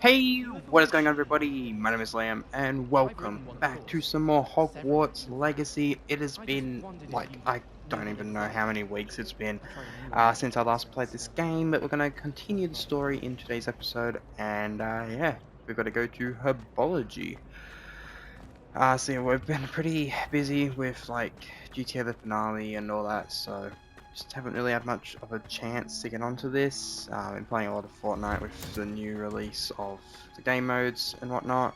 Hey, what is going on everybody? My name is Liam and welcome back to some more Hogwarts Legacy. It has been like, I don't even know how many weeks it's been since I last played this game, but we're going to continue the story in today's episode and yeah, we've got to go to Herbology. So yeah, we've been pretty busy with like GTA the finale and all that, so just haven't really had much of a chance to get onto this. I've been playing a lot of Fortnite with the new release of the game modes and whatnot.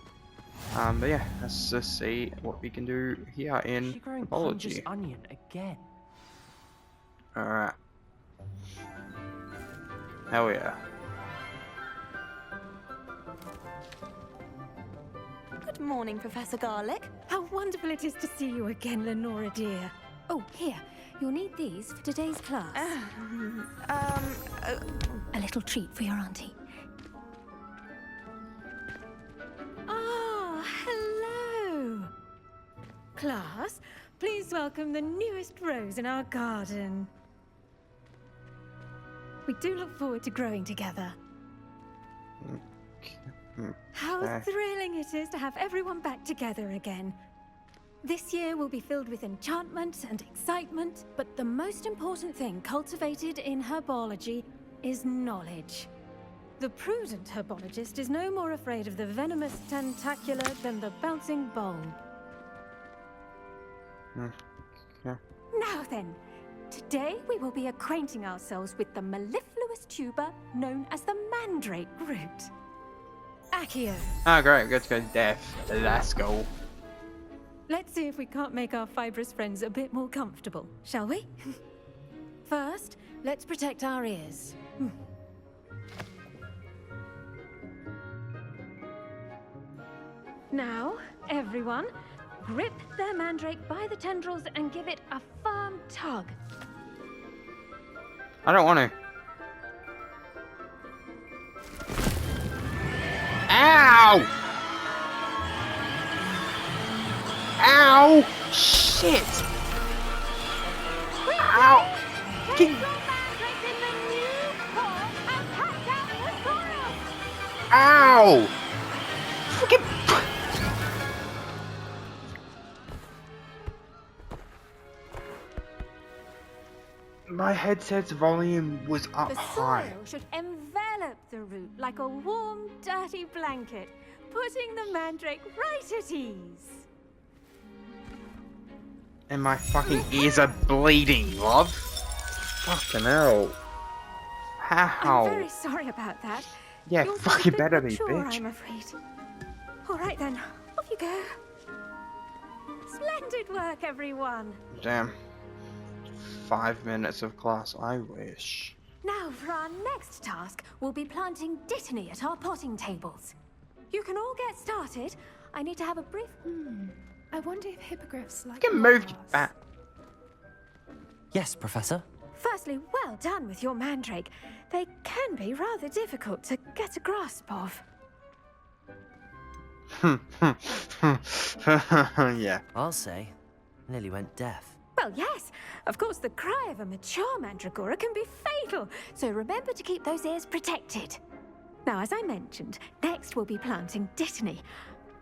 But yeah, let's just see what we can do here in Herbology. Onion again. Alright. Hell yeah. Good morning, Professor Garlic. How wonderful it is to see you again, Lenora dear. Oh, here. You'll need these for today's class. A little treat for your auntie. Ah, hello. Class, please welcome the newest rose in our garden. We do look forward to growing together. How thrilling it is to have everyone back together again. This year will be filled with enchantment and excitement, but the most important thing cultivated in herbology is knowledge. The prudent herbologist is no more afraid of the venomous tentacular than the bouncing bowl. Yeah. Now then, today we will be acquainting ourselves with the mellifluous tuber known as the mandrake root. Accio. Oh great, good to go to death. Let's go. Let's see if we can't make our fibrous friends a bit more comfortable, shall we? First, let's protect our ears. Now, everyone, grip their mandrake by the tendrils and give it a firm tug. I don't want to. Ow! Ow! Shit! Ow! Ow! Fucking... My headset's volume was up The high. soil should envelop the root like a warm, dirty blanket, putting the mandrake right at ease. And my fucking ears are bleeding, love. Fucking hell. How? I'm very sorry about that. Yeah, Yours is a fucking bit better be, mature, bitch. I'm afraid. All right then, off you go. Splendid work, everyone. Damn. 5 minutes of class, I wish. Now for our next task, we'll be planting dittany at our potting tables. You can all get started. I need to have a brief... I wonder if hippogriffs like You can move your back. Yes, Professor. Firstly, well done with your mandrake. They can be rather difficult to get a grasp of. Yeah. I'll say. Nearly went deaf. Well, yes. Of course, the cry of a mature mandragora can be fatal, so remember to keep those ears protected. Now, as I mentioned, next we'll be planting dittany.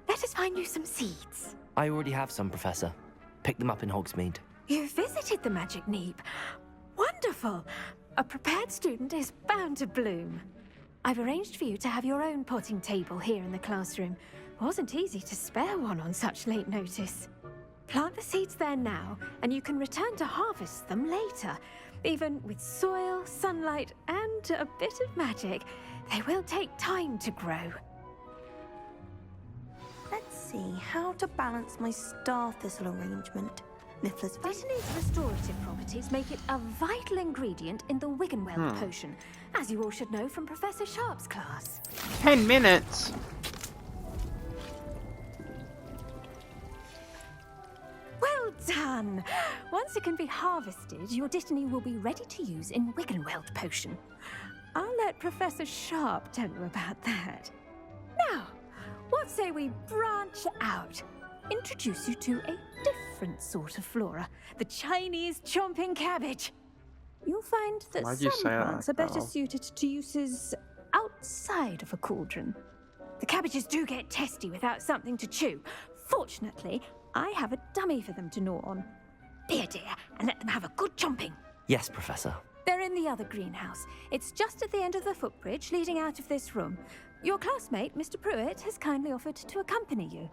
Let us find you some seeds. I already have some, Professor. Picked them up in Hogsmeade. You visited the Magic Neep. Wonderful. A prepared student is bound to bloom. I've arranged for you to have your own potting table here in the classroom. Wasn't easy to spare one on such late notice. Plant the seeds there now, and you can return to harvest them later. Even with soil, sunlight, and a bit of magic, they will take time to grow. Let's see how to balance my star thistle arrangement. Niffler's Dittany's restorative properties make it a vital ingredient in the Wiggenweld potion, as you all should know from Professor Sharp's class. 10 minutes? Well done! Once it can be harvested, your dittany will be ready to use in Wiggenweld potion. I'll let Professor Sharp tell you about that. Now, what say we branch out? Introduce you to a different sort of flora, the Chinese chomping cabbage. You'll find that Why'd you some say that, plants are better Carol? suited to uses outside of a cauldron. The cabbages do get testy without something to chew. Fortunately, I have a dummy for them to gnaw on. Here, dear, and let them have a good chomping. Yes, Professor. They're in the other greenhouse. It's just at the end of the footbridge leading out of this room. Your classmate, Mr. Pruitt, has kindly offered to accompany you.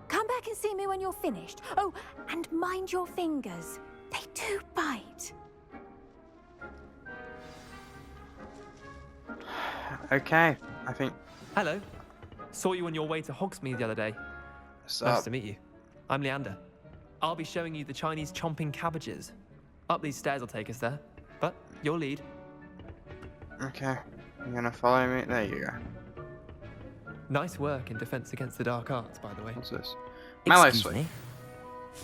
Come back and see me when you're finished. Oh, and mind your fingers. They do bite. Okay, I think. Hello. Saw you on your way to Hogsmeade the other day. Nice to meet you. I'm Leander. I'll be showing you the Chinese chomping cabbages. Up these stairs will take us there, but your lead. Okay, you're gonna follow me. There you go. Nice work in Defense Against the Dark Arts, by the way. What's this? Mallow Excuse sweet. me.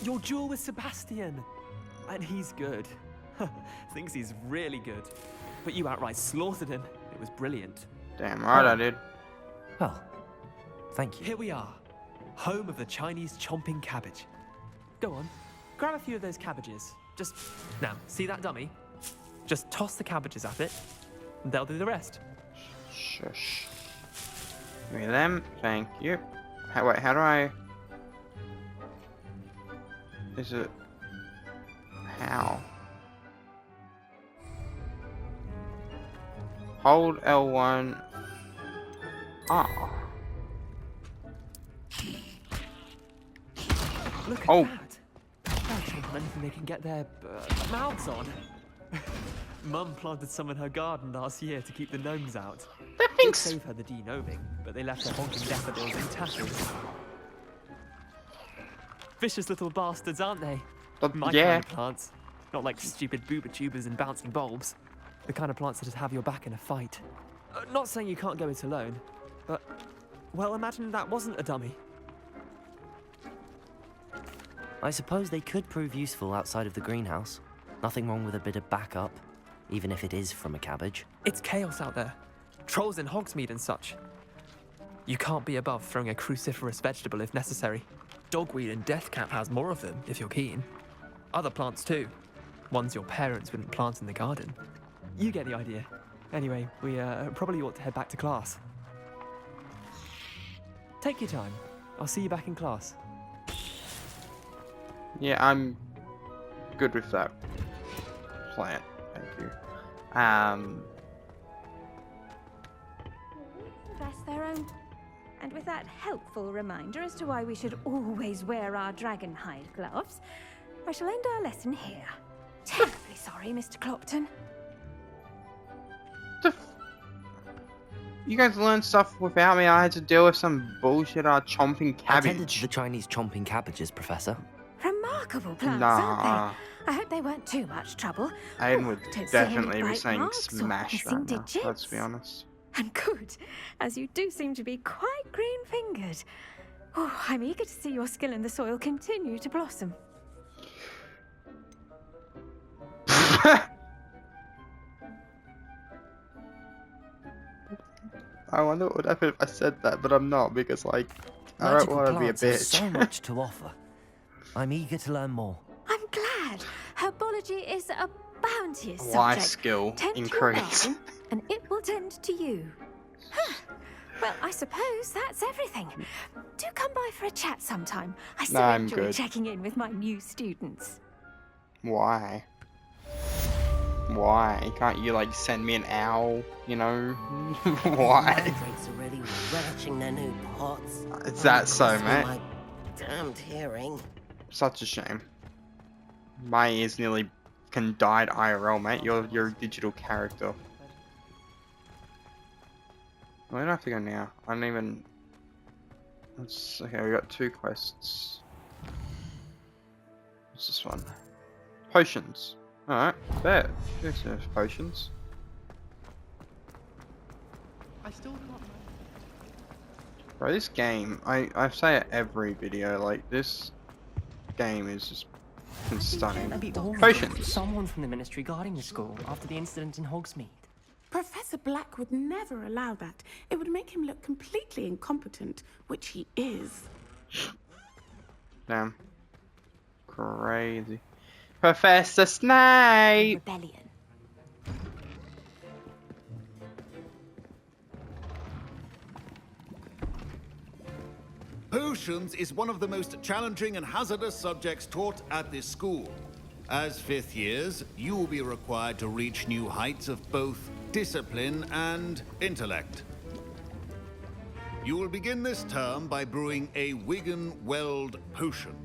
Your duel with Sebastian. And he's good. Thinks he's really good. But you outright slaughtered him. It was brilliant. Damn right I did. Well, thank you. Here we are. Home of the Chinese chomping cabbage. Go on. Grab a few of those cabbages. Just... Now, see that dummy? Just toss the cabbages at it. And they'll do the rest. Shush. Give me them. Thank you. Wait, how do I... Is it... How? Hold L1. Oh. Look at Oh. that. They're chomping anything they can get their mouths on. Mum planted some in her garden last year to keep the gnomes out. That Did thing's... save her the de-gnoming, but they left her honking daffodils in tatters. Vicious little bastards, aren't they? My yeah. kind of plants. Not like stupid booba tubers and bouncing bulbs. The kind of plants that just have your back in a fight. Not saying you can't go it alone, but... Well, imagine that wasn't a dummy. I suppose they could prove useful outside of the greenhouse. Nothing wrong with a bit of backup, even if it is from a cabbage. It's chaos out there. Trolls in Hogsmeade and such. You can't be above throwing a cruciferous vegetable if necessary. Dogweed and deathcap has more of them, if you're keen. Other plants too. Ones your parents wouldn't plant in the garden. You get the idea. Anyway, we probably ought to head back to class. Take your time. I'll see you back in class. Yeah, I'm good with that plan. Thank you. Invest their own. And with that helpful reminder as to why we should always wear our dragon hide gloves, I shall end our lesson here. Terribly sorry, Mr. Clopton. You guys learned stuff without me. I had to deal with some bullshit chomping I tended to cabbage. the Chinese chomping cabbages, Professor. Remarkable plants, Nah. aren't they? I hope they weren't too much trouble. Aiden would Don't see any definitely be bite saying marks or smash missing right now. digits. Let's be honest. And good, as you do seem to be quite green-fingered. Oh, I'm eager to see your skill in the soil continue to blossom. I wonder what would happen if I said that, but I'm not, because, like, I don't Magical want to be a plants have bitch. so much to offer. I'm eager to learn more. I'm glad. Herbology is a bounteous Life subject. skill Tend to your increase. garden, and it will tend to you. Huh. Well, I suppose that's everything. Do come by for a chat sometime. I so I'm enjoy good. checking in with my new students. Why? Why? Can't you, like, send me an owl, you know? Why? Mandrakes are really relishing their new pots. Is that so, Cost me mate? My damned hearing. Such a shame. My ears nearly died IRL, mate. You're a digital character. Where do I have to go now? I don't even... Okay, we got 2 quests. What's this one? Potions. Alright, bet. There's potions. I still can't... Bro, this game, I say it every video, like, this game is just stunning. Potions. Someone from the ministry guarding the school after the incident in Hogsmeade. Professor Black would never allow that. It would make him look completely incompetent, which he is. Damn. Crazy. Professor Snape! Rebellion. Potions is one of the most challenging and hazardous subjects taught at this school. As fifth years, you will be required to reach new heights of both discipline and intellect. You will begin this term by brewing a Wiggenweld potion.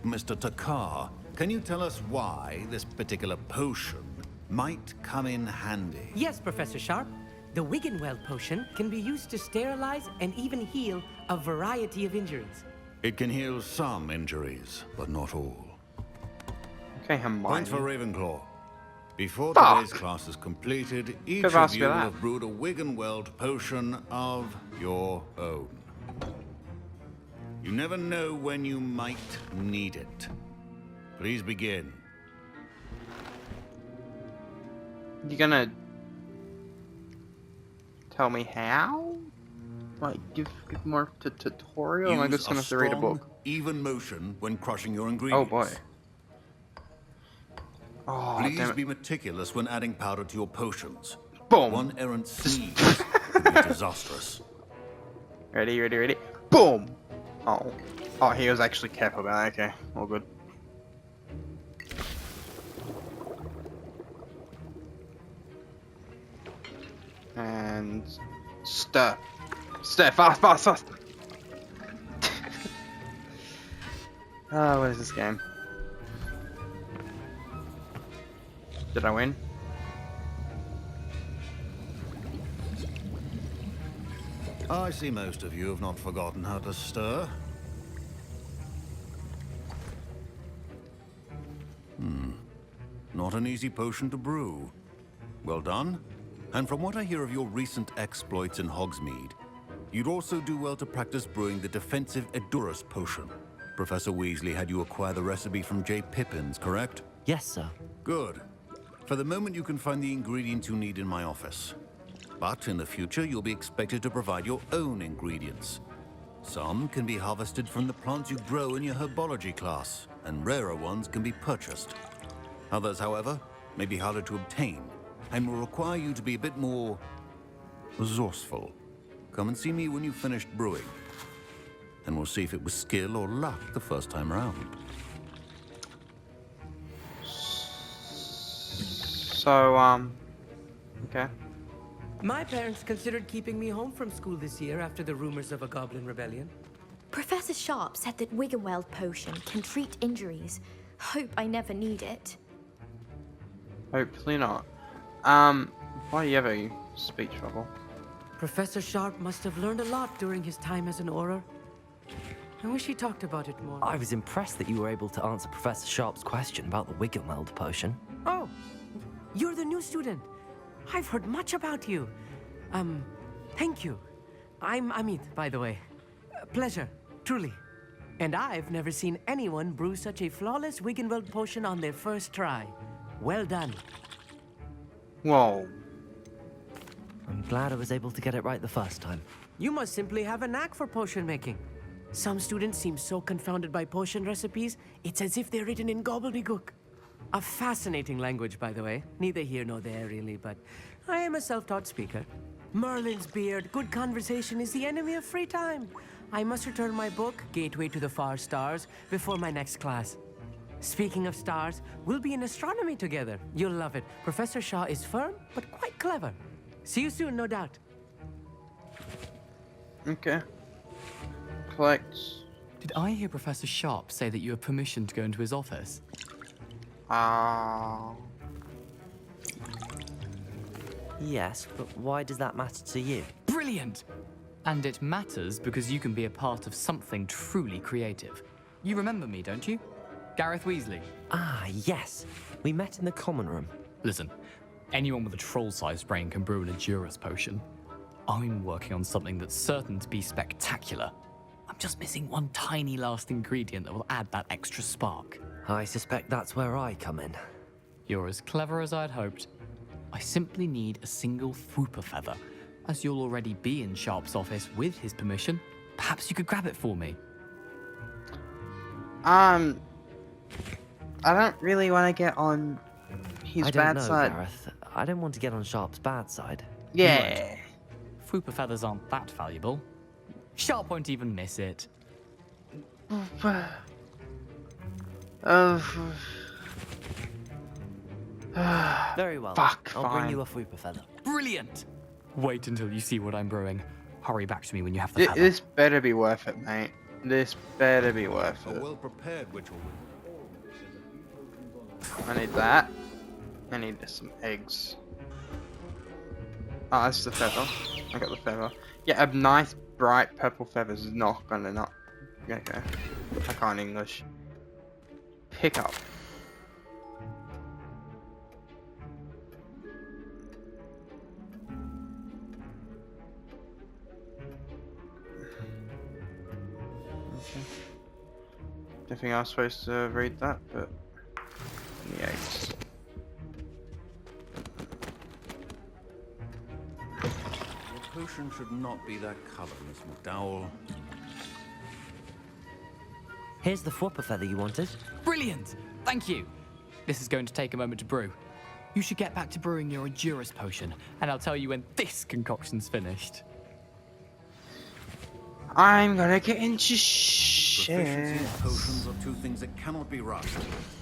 Mr. Takar, can you tell us why this particular potion might come in handy? Yes, Professor Sharp. The Wiggenweld potion can be used to sterilize and even heal a variety of injuries. It can heal some injuries, but not all. Okay, Hermione. Points for Ravenclaw. Before Fuck. today's class is completed, each Could've of asked you me will that. have brewed a Wiggenweld potion of your own. You never know when you might need it. Please begin. You gonna tell me how? Like, give more tutorial? Or am I Use just gonna have to read a strong, book? even motion when crushing your Oh ingredients. boy. Oh, Please damn it. be meticulous when adding powder to your potions. Boom. One errant sneeze could be disastrous. Ready? Boom! Oh, he was actually careful about that. Okay, all good. And stir. Fast! What is this game? Did I win? I see most of you have not forgotten how to stir. Not an easy potion to brew. Well done. And from what I hear of your recent exploits in Hogsmeade, you'd also do well to practice brewing the defensive Edurus potion. Professor Weasley had you acquire the recipe from J. Pippins, correct? Yes, sir. Good. For the moment, you can find the ingredients you need in my office. But in the future, you'll be expected to provide your own ingredients. Some can be harvested from the plants you grow in your herbology class, and rarer ones can be purchased. Others, however, may be harder to obtain, and will require you to be a bit more resourceful. Come and see me when you've finished brewing, and we'll see if it was skill or luck the first time around. So, okay. My parents considered keeping me home from school this year after the rumors of a goblin rebellion. Professor Sharp said that Wiggenweld potion can treat injuries. Hope I never need it. Hopefully not. Why do you have a speech bubble? Professor Sharp must have learned a lot during his time as an Auror. I wish he talked about it more. I was impressed that you were able to answer Professor Sharp's question about the Wiggenweld potion. Oh, you're the new student. I've heard much about you. Thank you. I'm Amit, by the way. Pleasure, truly. And I've never seen anyone brew such a flawless Wiggenweld potion on their first try. Well done. Whoa. I'm glad I was able to get it right the first time. You must simply have a knack for potion making. Some students seem so confounded by potion recipes, it's as if they're written in gobbledygook. A fascinating language, by the way. Neither here nor there, really, but I am a self-taught speaker. Merlin's beard, good conversation is the enemy of free time. I must return my book, Gateway to the Far Stars, before my next class. Speaking of stars, we'll be in astronomy together. You'll love it. Professor Shaw is firm, but quite clever. See you soon, no doubt. Okay. Collect. Did I hear Professor Sharp say that you have permission to go into his office? Yes, but why does that matter to you? Brilliant! And it matters because you can be a part of something truly creative. You remember me, don't you? Gareth Weasley. Ah, yes. We met in the common room. Listen, anyone with a troll-sized brain can brew an Edurus potion. I'm working on something that's certain to be spectacular. I'm just missing one tiny last ingredient that will add that extra spark. I suspect that's where I come in. You're as clever as I'd hoped. I simply need a single Fwooper feather. As you'll already be in Sharp's office with his permission, perhaps you could grab it for me. I don't really want to get on his I don't bad know, side. Gareth. I don't want to get on Sharp's bad side. Yeah. Fwooper feathers aren't that valuable. Sharp won't even miss it. Very well. Fuck, I'll fine. bring you a Fupa feather. Brilliant! Wait until you see what I'm brewing. Hurry back to me when you have the feather. This better be worth it, mate. This better be worth A it. well-prepared witch will I need that. I need some eggs. Oh, that's the feather. I got the feather. Yeah, a nice bright purple feathers is not gonna not. Okay. I can't English. Pick up. Okay. Don't think I was supposed to read that, but the eggs. Your potion should not be that color, Miss McDowell. Here's the Fupa feather you wanted. Brilliant! Thank you! This is going to take a moment to brew. You should get back to brewing your Endurus potion, and I'll tell you when this concoction's finished. I'm gonna get into Proficiency shit. in potions are two things that cannot be rushed.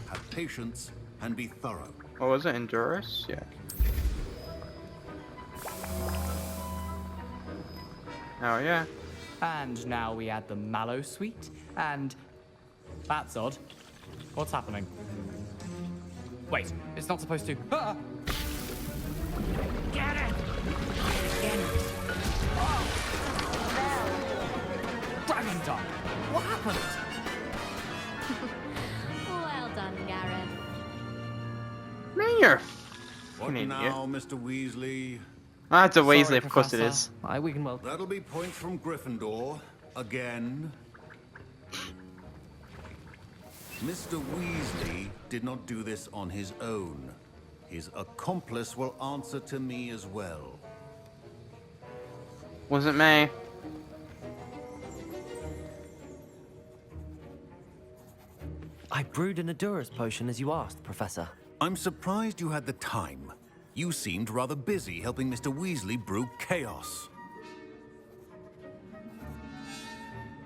Have patience and be thorough. What was it? Endurus? Yeah. Oh yeah. And now we add the mallow sweet, and... That's odd. What's happening? Wait, it's not supposed to... Ah! Get it! Get it! Dragon Dog! What happened? Well done, Gareth. Man, you're a What fucking idiot. now, Mr. Weasley? That's a Weasley, Sorry, of course it Professor. is. I Wiggenweld. That'll be points from Gryffindor. Again. Mr. Weasley did not do this on his own. His accomplice will answer to me as well. Wasn't me. I brewed an Endurus potion as you asked, Professor. I'm surprised you had the time. You seemed rather busy helping Mr. Weasley brew chaos.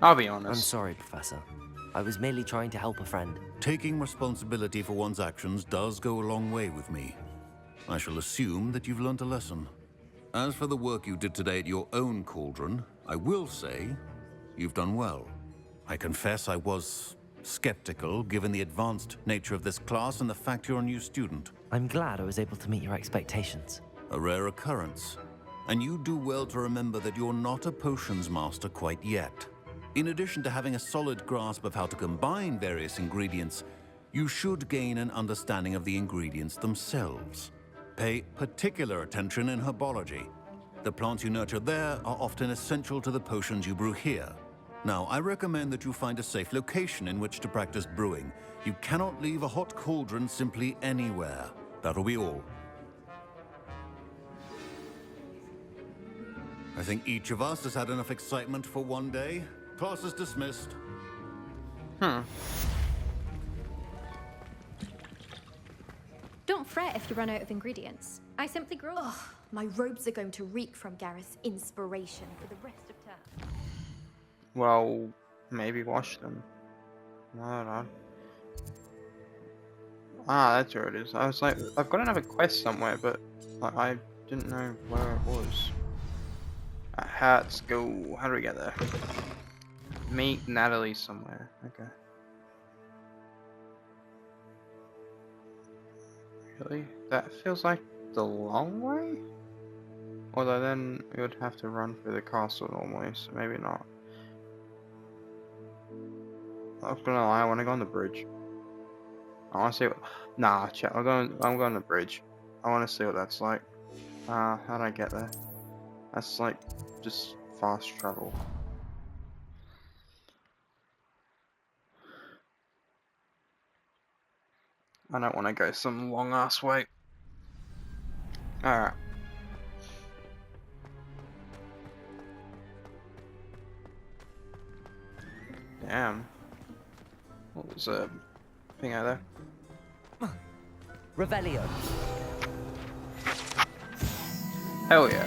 I'll be I'm honest. sorry, Professor. I was merely trying to help a friend. Taking responsibility for one's actions does go a long way with me. I shall assume that you've learnt a lesson. As for the work you did today at your own cauldron, I will say you've done well. I confess I was skeptical given the advanced nature of this class and the fact you're a new student. I'm glad I was able to meet your expectations. A rare occurrence. And you do well to remember that you're not a potions master quite yet. In addition to having a solid grasp of how to combine various ingredients, you should gain an understanding of the ingredients themselves. Pay particular attention in herbology. The plants you nurture there are often essential to the potions you brew here. Now, I recommend that you find a safe location in which to practice brewing. You cannot leave a hot cauldron simply anywhere. That'll be all. I think each of us has had enough excitement for one day. Class is dismissed. Don't fret if you run out of ingredients. I simply grow. Ugh, my robes are going to reek from Gareth's inspiration for the rest of term. Well, maybe wash them. I don't know. Ah, that's where it is. I was like, I've got another quest somewhere, but like, I didn't know where it was. Let's go. How do we get there? Meet Natalie somewhere. Okay. Really? That feels like the long way? Although then we would have to run through the castle normally, so maybe not. I'm gonna lie, I want to go on the bridge. I want to see what... Nah, chat, I'm going on the bridge. I want to see what that's like. How do I get there? That's like, just fast travel. I don't want to go some long ass way. Alright. Damn. What was a thing out there? Revelio. Hell yeah.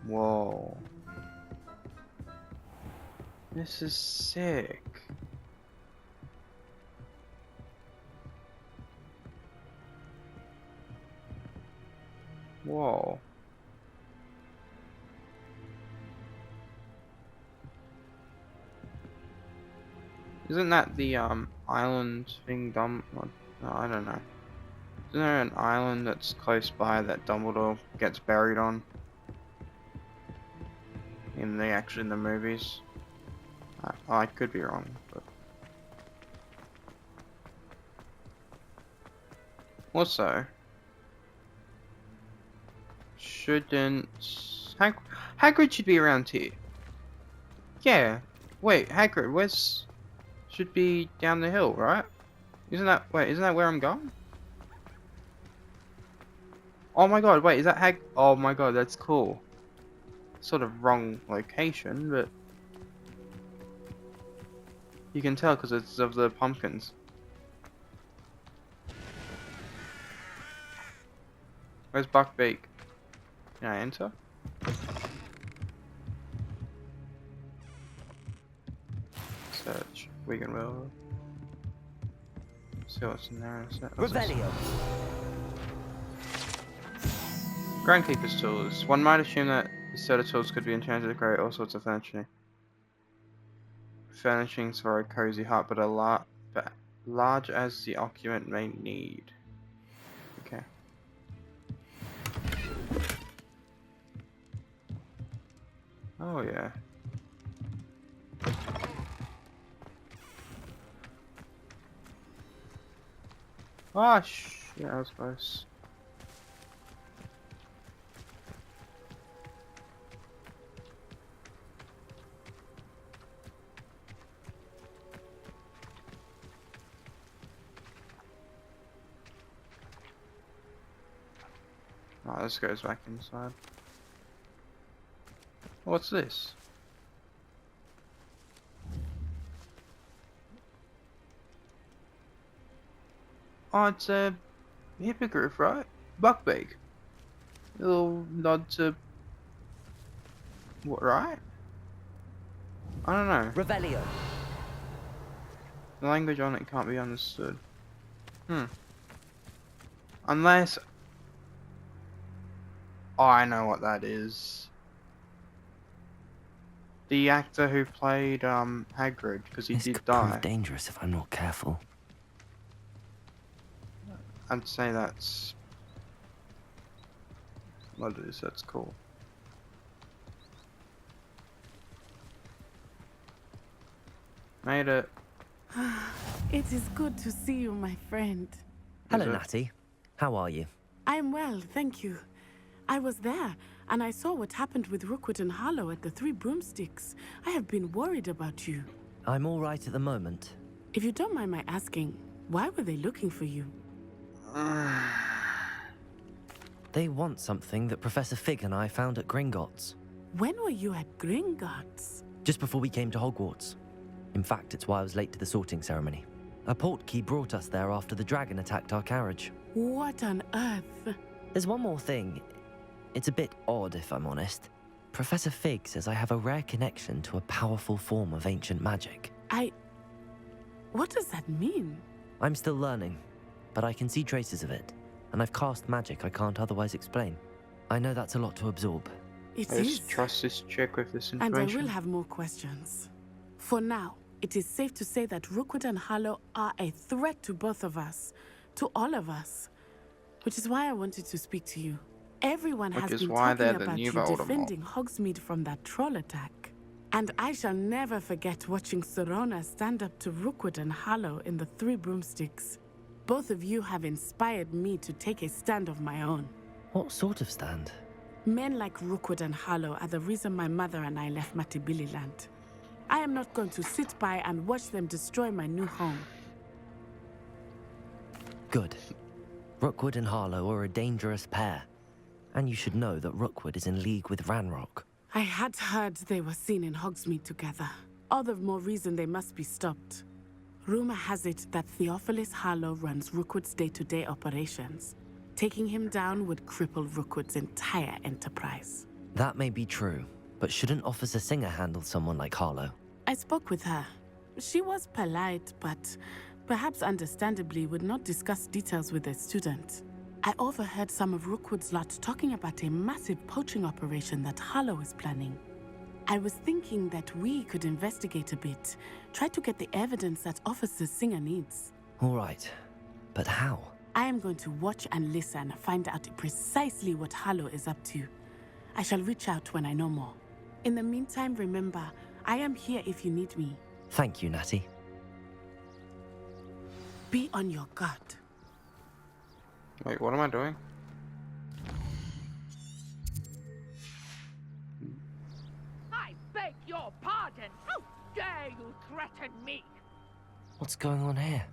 Whoa. This is sick. Whoa. Isn't that the island thing no, I don't know. Isn't there an island that's close by that Dumbledore gets buried on? In the movies? I could be wrong, but... Also... Shouldn't... Hagrid should be around here. Yeah. Wait, Hagrid, where's... Should be down the hill, right? Isn't that where I'm going? Oh my god, wait, is that oh my god, that's cool. Sort of wrong location, but... You can tell because it's of the pumpkins. Where's Buckbeak? Can I enter? Search. Wigan will. See what's in there. Revelio. Groundkeeper's tools. One might assume that this set of tools could be enchanted to create all sorts of furnishing. Furnishings for a cozy hut, but large as the occupant may need. Okay. Oh yeah. Ah, yeah, that was close. Oh, this goes back inside. What's this? Oh, it's a hippogriff, right? Buckbeak. A little nod to... What, right? I don't know. Revelio. The language on it can't be understood. Unless... Oh, I know what that is. The actor who played Hagrid, because he did die. This could prove dangerous if I'm not careful. I'd say that's... What it is, that's cool. Made it. It is good to see you, my friend. Hello, Natty. How are you? I am well, thank you. I was there, and I saw what happened with Rookwood and Harlow at the Three Broomsticks. I have been worried about you. I'm all right at the moment. If you don't mind my asking, why were they looking for you? They want something that Professor Fig and I found at Gringotts. When were you at Gringotts? Just before we came to Hogwarts. In fact, it's why I was late to the sorting ceremony. A portkey brought us there after the dragon attacked our carriage. What on earth? There's one more thing. It's a bit odd, if I'm honest. Professor Fig says I have a rare connection to a powerful form of ancient magic. What does that mean? I'm still learning, but I can see traces of it, and I've cast magic I can't otherwise explain. I know that's a lot to absorb. I just trust this chick with this information. And I will have more questions. For now, it is safe to say that Rookwood and Harlow are a threat to both of us, to all of us. Which is why I wanted to speak to you. Everyone has been talking about you defending Hogsmeade from that troll attack. And I shall never forget watching Sorona stand up to Rookwood and Harlow in the Three Broomsticks. Both of you have inspired me to take a stand of my own. What sort of stand? Men like Rookwood and Harlow are the reason my mother and I left Matibili-land. I am not going to sit by and watch them destroy my new home. Good. Rookwood and Harlow are a dangerous pair. And you should know that Rookwood is in league with Ranrock. I had heard they were seen in Hogsmeade together. All the more reason they must be stopped. Rumor has it that Theophilus Harlow runs Rookwood's day-to-day operations. Taking him down would cripple Rookwood's entire enterprise. That may be true, but shouldn't Officer Singer handle someone like Harlow? I spoke with her. She was polite, but perhaps understandably would not discuss details with a student. I overheard some of Rookwood's lot talking about a massive poaching operation that Harlow is planning. I was thinking that we could investigate a bit, try to get the evidence that Officer Singer needs. All right, but how? I am going to watch and listen, find out precisely what Harlow is up to. I shall reach out when I know more. In the meantime, remember, I am here if you need me. Thank you, Natty. Be on your guard. Wait, what am I doing? I beg your pardon. How dare you threaten me? What's going on here?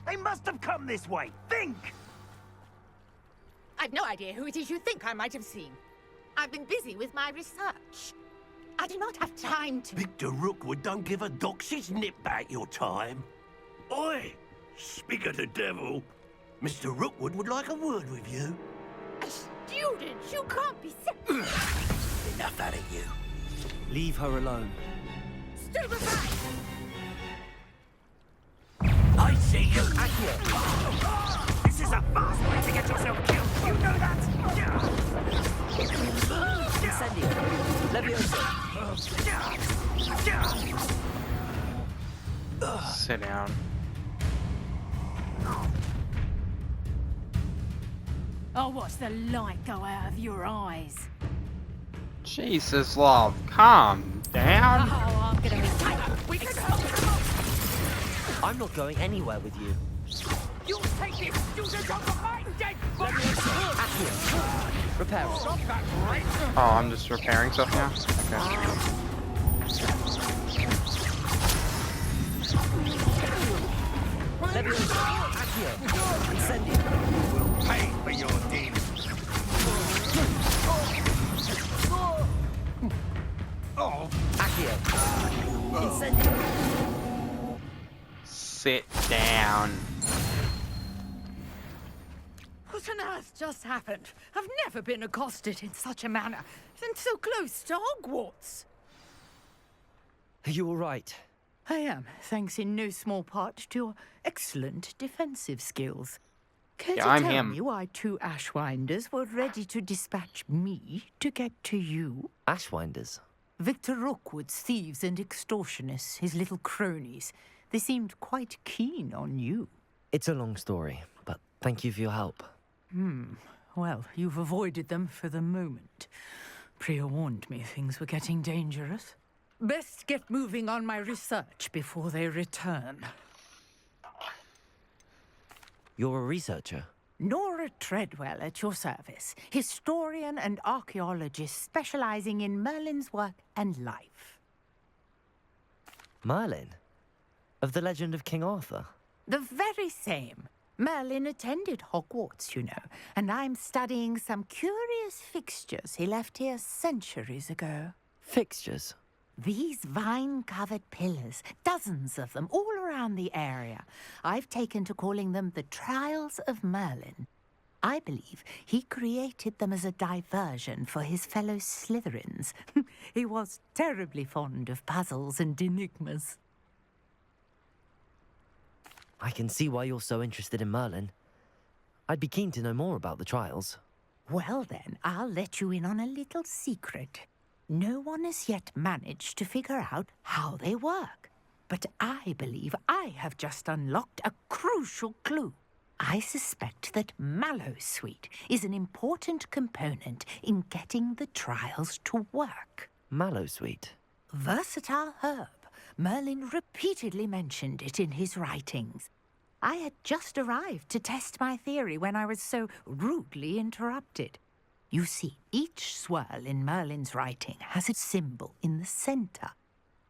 They must have come this way. Think! I've no idea who it is you think I might have seen. I've been busy with my research. I do not have time to... Victor Rookwood don't give a doxy's nip back your time. Oi! Speak of the devil. Mr. Rookwood would like a word with you. A student? You can't be serious. Enough out of you. Leave her alone. Stupefy! I see you. This is a fast way to get yourself killed. You know that? Incendio. Levioso. Sit down. Oh, watch the light go out of your eyes. Jesus, love, calm down. Oh, I'm gonna retire. We can help! I'm not going anywhere with you. You take this student off my dead body! Accio. Repair it. Stop that right! Oh, I'm just repairing stuff now? Okay. Levioso. Accio. Incendio. Pay for your deeds. Oh. Accio. Incendio. Sit down. What on earth just happened? I've never been accosted in such a manner, and so close to Hogwarts. Are you all right? I am, thanks in no small part to your excellent defensive skills. Can Yeah, you I'm tell him. me why two Ashwinders were ready to dispatch me to get to you? Ashwinders. Victor Rookwood's thieves and extortionists, his little cronies. They seemed quite keen on you. It's a long story, but thank you for your help. Well, you've avoided them for the moment. Priya warned me things were getting dangerous. Best get moving on my research before they return. You're a researcher? Nora Treadwell at your service, historian and archaeologist specializing in Merlin's work and life. Merlin? Of the legend of King Arthur? The very same. Merlin attended Hogwarts, you know, and I'm studying some curious fixtures he left here centuries ago. Fixtures? These vine-covered pillars, dozens of them, all around the area. I've taken to calling them the Trials of Merlin. I believe he created them as a diversion for his fellow Slytherins. He was terribly fond of puzzles and enigmas. I can see why you're so interested in Merlin. I'd be keen to know more about the trials. Well then, I'll let you in on a little secret. No one has yet managed to figure out how they work. But I believe I have just unlocked a crucial clue. I suspect that Mallowsweet is an important component in getting the trials to work. Mallowsweet? Versatile herb. Merlin repeatedly mentioned it in his writings. I had just arrived to test my theory when I was so rudely interrupted. You see, each swirl in Merlin's writing has a symbol in the center.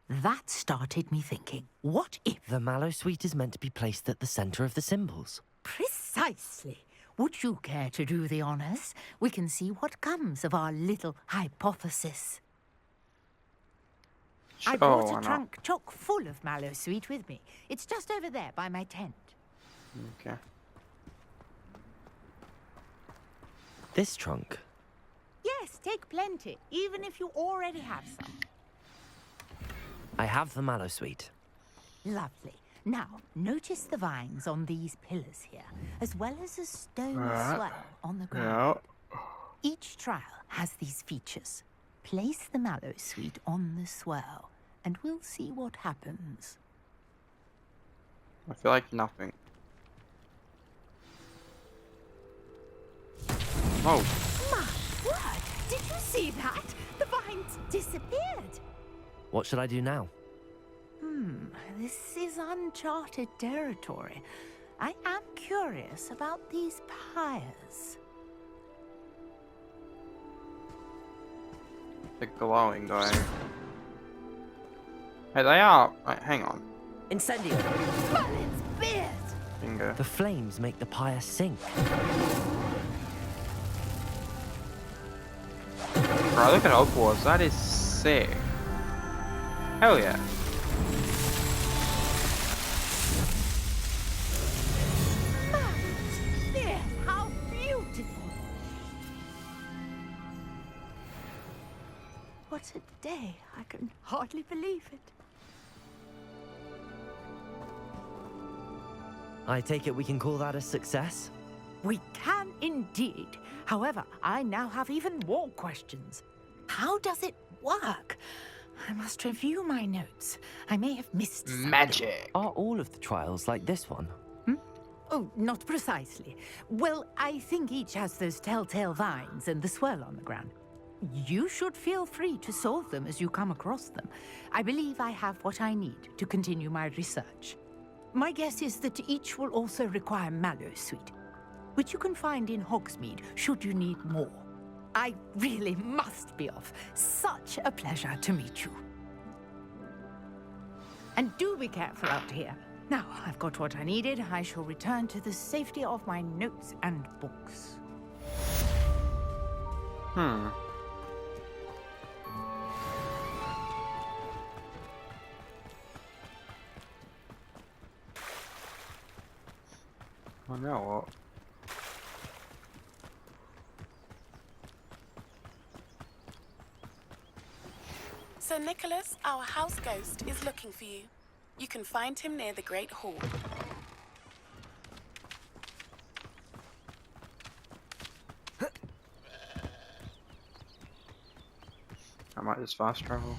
That started me thinking, what if... The Mallowsweet is meant to be placed at the center of the symbols. Precisely. Would you care to do the honors? We can see what comes of our little hypothesis. I Oh, brought why a not? trunk chock full of mallow sweet with me. It's just over there by my tent. Okay. This trunk? Yes, take plenty, even if you already have some. I have the mallow sweet. Lovely. Now, notice the vines on these pillars here, as well as a stone Right. swell on the ground. Yeah. Each trial has these features. Place the mallow sweet on the swirl, and we'll see what happens. I feel like nothing. Oh. My word! Did you see that? The vines disappeared. What should I do now? This is uncharted territory. I am curious about these pyres. The glowing guy. Hey, they are. Wait, hang on. Incendio. Merlin's beard. Bingo. The flames make the pyre sink. Bro, look at Hogwarts. That is sick. Hell yeah. Merlin's beard. How beautiful. What a day. I can hardly believe it. I take it we can call that a success? We can indeed. However, I now have even more questions. How does it work? I must review my notes. I may have missed something. Magic. Are all of the trials like this one? Oh, not precisely. Well, I think each has those telltale vines and the swirl on the ground. You should feel free to solve them as you come across them. I believe I have what I need to continue my research. My guess is that each will also require mallow sweet, which you can find in Hogsmeade should you need more. I really must be off. Such a pleasure to meet you. And do be careful out here. Now, I've got what I needed. I shall return to the safety of my notes and books. I know what. Sir Nicholas, our house ghost, is looking for you. You can find him near the Great Hall. I might just fast travel.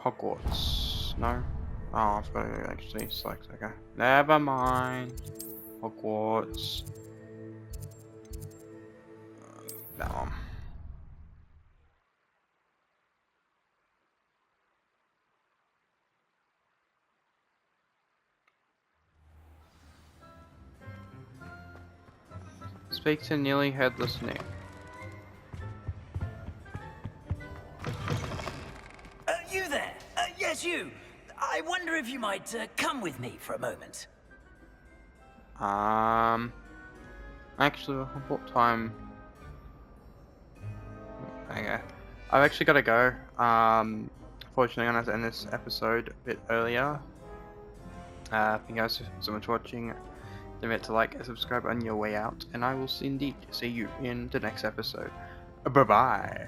Hogwarts. No? Oh, I've got to actually select. Okay. Never mind. Hogwarts. That one. Speak to nearly headless Nick. You there? Yes, you. I wonder if you might come with me for a moment. Actually, what time? Okay. I've actually got to go. Fortunately, I'm going to end this episode a bit earlier. Thank you guys so much for watching. Don't forget to like and subscribe on your way out, and I will indeed see you in the next episode. Bye bye.